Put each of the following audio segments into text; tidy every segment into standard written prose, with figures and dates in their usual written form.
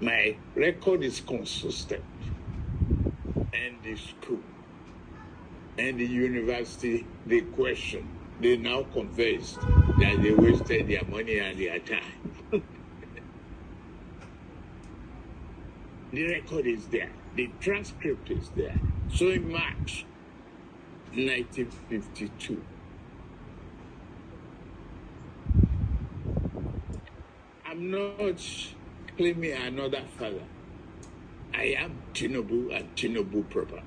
My record is consistent. And the school and the university, they question. They now confessed that they wasted their money and their time. The record is there. The transcript is there. So in March 1952, I'm not claiming another father. I am Tinubu and Tinubu proper.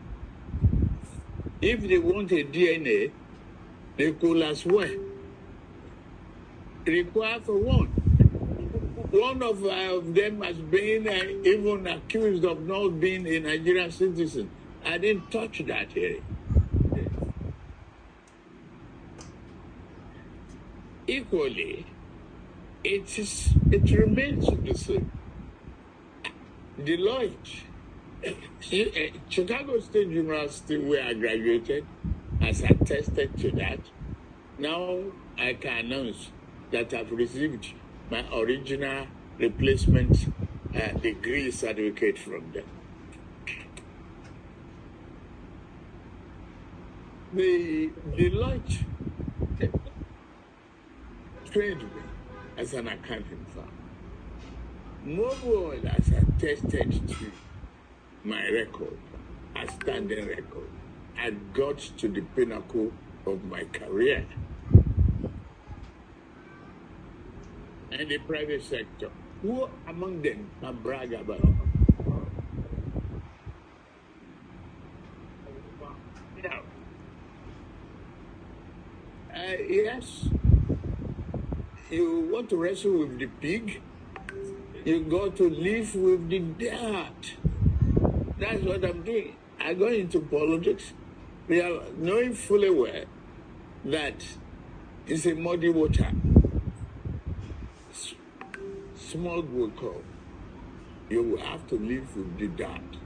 If they want a DNA, they could as well require for one. One of them has been even accused of not being a Nigerian citizen. I didn't touch that area. Equally, it remains the same. Deloitte, Chicago State University, where I graduated, has attested to that. Now I can announce that I've received my original replacement degree certificate from them. The Deloitte trained me as an accounting firm. Mobile has attested to my record, a standing record. I got to the pinnacle of my career. And the private sector, who among them can brag about it? Now, yes, you want to wrestle with the pig, you got to live with the dirt. That's what I'm doing. I go into politics, we are knowing fully well that it's a muddy water. Small will come. You will have to live with the dirt.